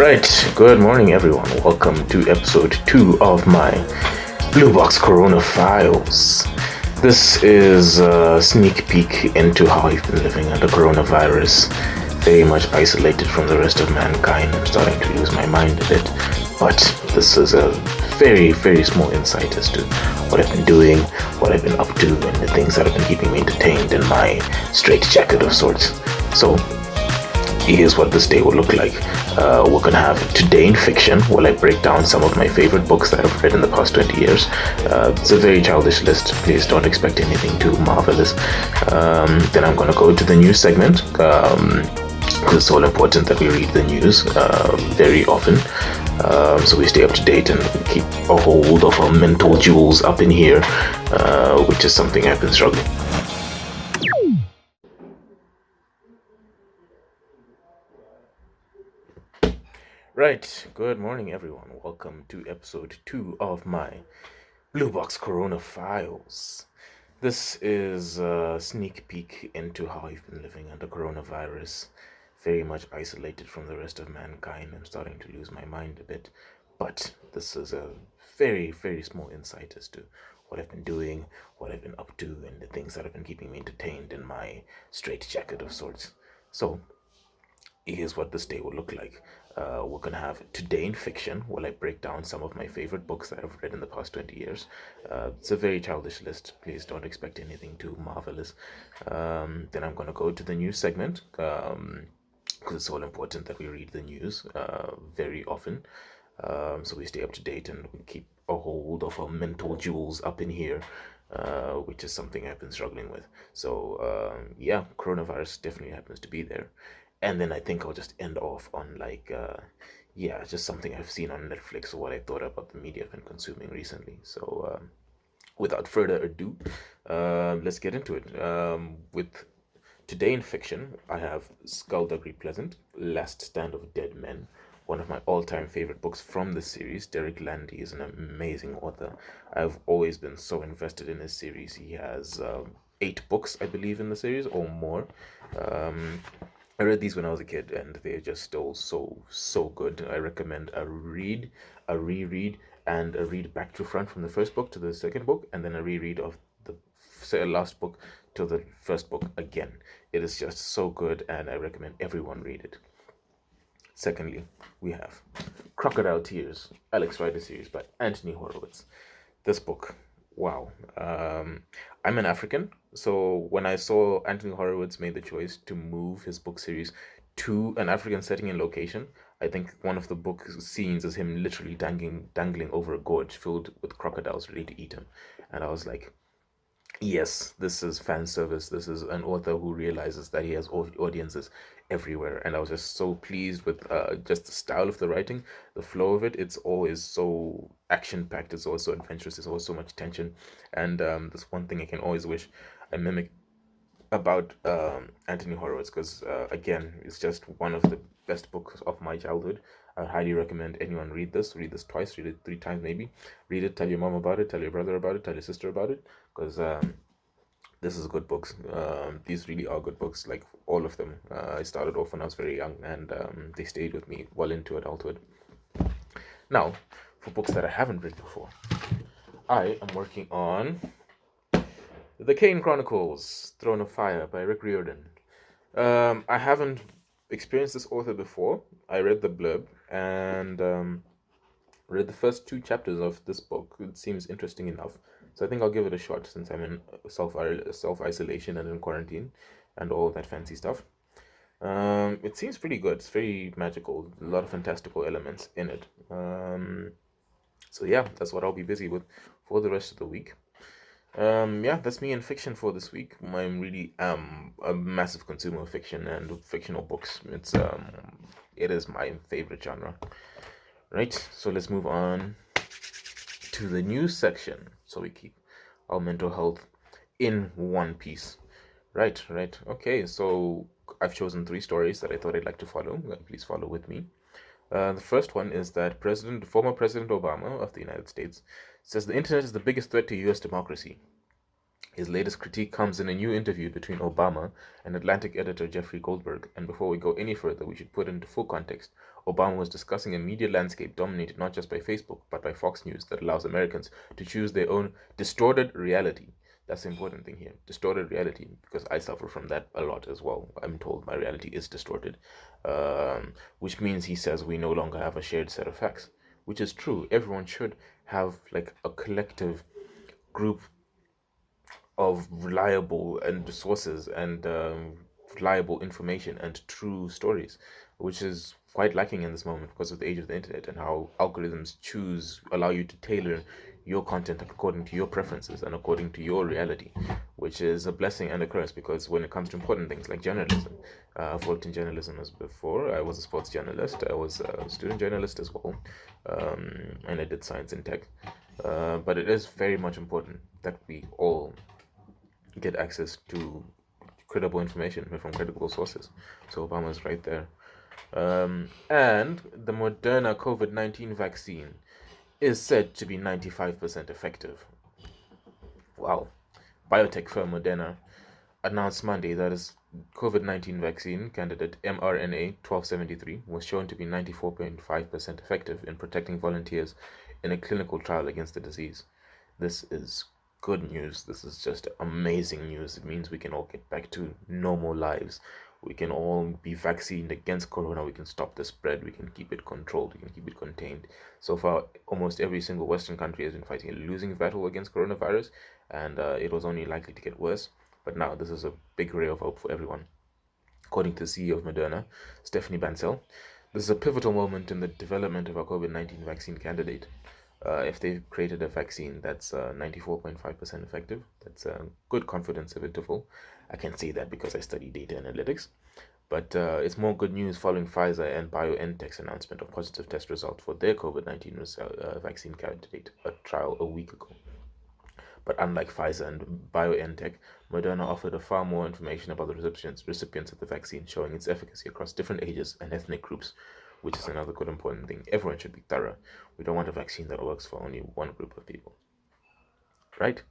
Right, good morning everyone. Welcome to episode 2 of my Blue Box Corona Files. This is a sneak peek into how I've been living under coronavirus. Very much isolated from the rest of mankind. I'm starting to lose my mind a bit. But this is a very, very small insight as to what I've been doing, what I've been up to, and the things that have been keeping me entertained in my straitjacket of sorts. So, here's what this day will look like. We're gonna have Today in Fiction, where I break down some of my favorite books that I've read in the past 20 years. It's a very childish list. Please don't expect anything too marvelous. Then I'm gonna go to the news segment. It's all important that we read the news very often, so we stay up to date and keep a hold of our mental jewels up in here, which is something I've been struggling. Right, good morning everyone. Welcome to episode 2 of my Blue Box Corona Files. This is a sneak peek into how I've been living under coronavirus. Very much isolated from the rest of mankind. I'm starting to lose my mind a bit. But this is a very, very small insight as to what I've been doing, what I've been up to, and the things that have been keeping me entertained in my straitjacket of sorts. So, here's what this day will look like. We're gonna have Today in Fiction, where I break down some of my favorite books that I've read in the past 20 years. It's a very childish list. Please don't expect anything too marvelous. Then I'm gonna go to the news segment, because it's all important that we read the news very often, so we stay up to date and we keep a hold of our mental jewels up in here, which is something I've been struggling with. So yeah, coronavirus definitely happens to be there. And then I think I'll just end off on just something I've seen on Netflix or what I thought about the media I've been consuming recently. So without further ado, let's get into it. With Today in Fiction, I have Skullduggery Pleasant, Last Stand of Dead Men, one of my all-time favorite books from the series. Derek Landy is an amazing author. I've always been so invested in his series. He has 8 books, I believe, in the series or more. I read these when I was a kid, and they're just still so good. I recommend a read, a reread, and a read back to front from the first book to the second book, and then a reread of the last book to the first book again. It is just so good, and I recommend everyone read it. Secondly, we have Crocodile Tears, Alex Rider series by Anthony Horowitz. This book, wow. I'm an African, so when I saw Anthony Horowitz made the choice to move his book series to an African setting and location, I think one of the book scenes is him literally dangling over a gorge filled with crocodiles ready to eat him. And I was like, yes, this is fan service. This is an author who realizes that he has audiences everywhere. And I was just so pleased with just the style of the writing, the flow of it. It's always so action-packed. It's always so adventurous. There's always so much tension. And this one thing I can always wish I mimic about Anthony Horowitz, because again, it's just one of the best books of my childhood. I highly recommend anyone read this twice, read it 3 times maybe. Read it, tell your mom about it, tell your brother about it, tell your sister about it, because this is good books. These really are good books, like all of them. I started off when I was very young, and they stayed with me well into adulthood. Now, for books that I haven't read before, I am working on the Kane Chronicles, Throne of Fire by Riordan. I haven't experienced this author before. I read the blurb and read the first 2 chapters of this book. It seems interesting enough, so I think I'll give it a shot since I'm in self-isolation and in quarantine and all that fancy stuff. It seems pretty good. It's very magical. A lot of fantastical elements in it. So yeah, that's what I'll be busy with for the rest of the week. That's me in fiction for this week. I really am a massive consumer of fiction and fictional books. It is my favorite genre. Right, so let's move on to the news section, so we keep our mental health in one piece. Right. Okay, so I've chosen 3 stories that I thought I'd like to follow. Please follow with me. The first one is that former President Obama of the United States says the internet is the biggest threat to U.S. democracy. His latest critique comes in a new interview between Obama and Atlantic editor Jeffrey Goldberg. And before we go any further, we should put into full context. Obama was discussing a media landscape dominated not just by Facebook, but by Fox News that allows Americans to choose their own distorted reality. That's the important thing here. Distorted reality, because I suffer from that a lot as well. I'm told my reality is distorted, which means he says we no longer have a shared set of facts, which is true. Everyone should have like a collective group of reliable and sources and reliable information and true stories, which is quite lacking in this moment because of the age of the internet and how algorithms allow you to tailor your content according to your preferences and according to your reality, which is a blessing and a curse because when it comes to important things like journalism, I've worked in journalism as before. I was a sports journalist. I was a student journalist as well, and I did science and tech. But it is very much important that we all get access to credible information from credible sources. So Obama's right there. And the Moderna COVID-19 vaccine is said to be 95% effective. Wow. Biotech firm Moderna announced Monday that its COVID-19 vaccine candidate mRNA 1273 was shown to be 94.5% effective in protecting volunteers in a clinical trial against the disease. This is good news. This is just amazing news. It means we can all get back to normal lives. We can all be vaccinated against corona. We can stop the spread. We can keep it controlled. We can keep it contained. So far, almost every single Western country has been fighting a losing battle against coronavirus, and it was only likely to get worse. But now this is a big ray of hope for everyone. According to the CEO of Moderna, Stephanie Bancel, this is a pivotal moment in the development of our COVID-19 vaccine candidate. If they've created a vaccine that's 94.5% effective, that's a good confidence interval. I can say that because I study data analytics. But it's more good news following Pfizer and BioNTech's announcement of positive test results for their COVID-19 vaccine candidate, a trial a week ago. But unlike Pfizer and BioNTech, Moderna offered far more information about the recipients of the vaccine, showing its efficacy across different ages and ethnic groups, which is another good important thing. Everyone should be thorough. We don't want a vaccine that works for only one group of people. Right?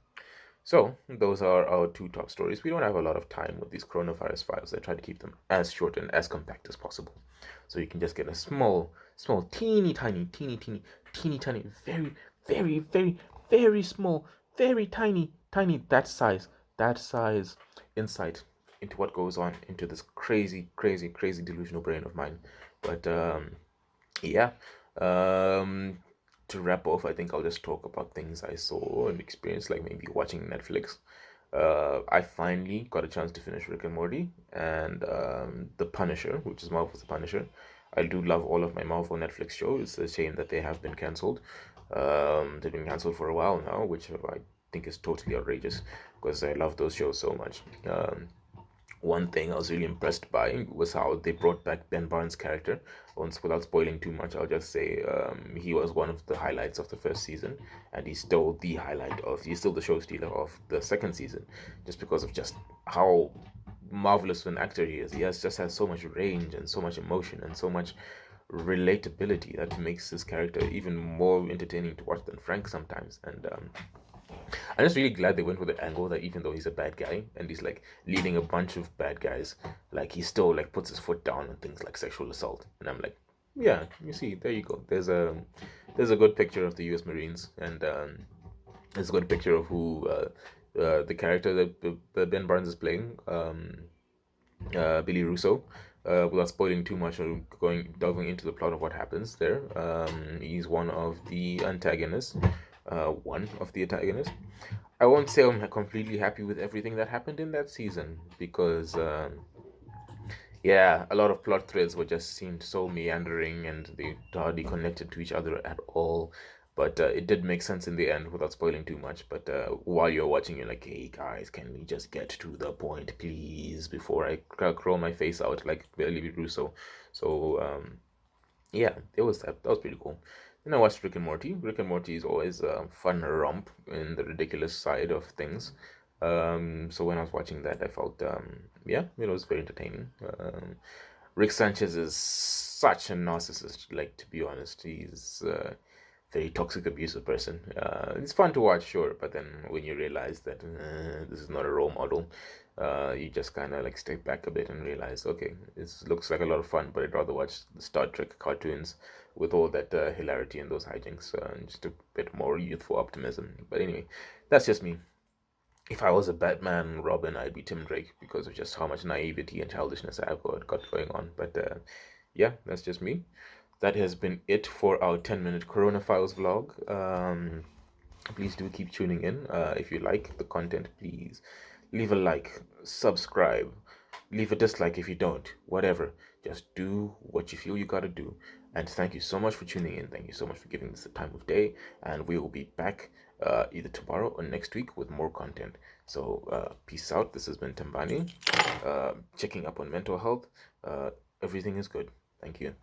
So, those are our two top stories. We don't have a lot of time with these coronavirus files. I try to keep them as short and as compact as possible. So you can just get a small, teeny tiny, very, very, very, very small, very tiny, that size insight into what goes on into this crazy, crazy, crazy delusional brain of mine. But yeah. To wrap off, I think I'll just talk about things I saw and experienced, like maybe watching Netflix. I finally got a chance to finish Rick and Morty and The Punisher, which is Marvel's The Punisher. I do love all of my Marvel Netflix shows. It's a shame that they have been cancelled. They've been cancelled for a while now, which I think is totally outrageous because I love those shows so much. One thing I was really impressed by was how they brought back Ben Barnes' character. Once, without spoiling too much, I'll just say he was one of the highlights of the first season, and he's still the show stealer of the second season, just because of just how marvelous of an actor he is. He has so much range and so much emotion and so much relatability that makes his character even more entertaining to watch than Frank sometimes. And I'm just really glad they went with the angle that even though he's a bad guy and he's like leading a bunch of bad guys, like he still like puts his foot down on things like sexual assault. And I'm like, yeah, you see, there you go. There's a good picture of the U.S. Marines, and there's a good picture of who the character that Ben Barnes is playing, Billy Russo. Without spoiling too much or delving into the plot of what happens there, he's one of the antagonists. I won't say I'm completely happy with everything that happened in that season because, yeah, a lot of plot threads were just seemed so meandering and they hardly connected to each other at all. But it did make sense in the end without spoiling too much. But while you're watching, you're like, hey guys, can we just get to the point, please, before I crawl my face out like Billy Russo? So, yeah, it was that. That was pretty cool. Then I watched Rick and Morty. Rick and Morty is always a fun romp in the ridiculous side of things. So when I was watching that, I felt, yeah, it was very entertaining. Rick Sanchez is such a narcissist. Like, to be honest, very toxic, abusive person. It's fun to watch, sure, but then when you realize that this is not a role model, you just kind of like step back a bit and realize, okay, this looks like a lot of fun, but I'd rather watch the Star Trek cartoons with all that hilarity and those hijinks, and just a bit more youthful optimism. But anyway, that's just me. If I was a Batman Robin, I'd be Tim Drake because of just how much naivety and childishness I've got going on. But yeah, that's just me. That has been it for our 10-minute Corona Files vlog. Please do keep tuning in. If you like the content, please leave a like, subscribe, leave a dislike if you don't, whatever. Just do what you feel you gotta do. And thank you so much for tuning in. Thank you so much for giving us the time of day. And we will be back either tomorrow or next week with more content. So peace out. This has been Tambani, checking up on mental health. Everything is good. Thank you.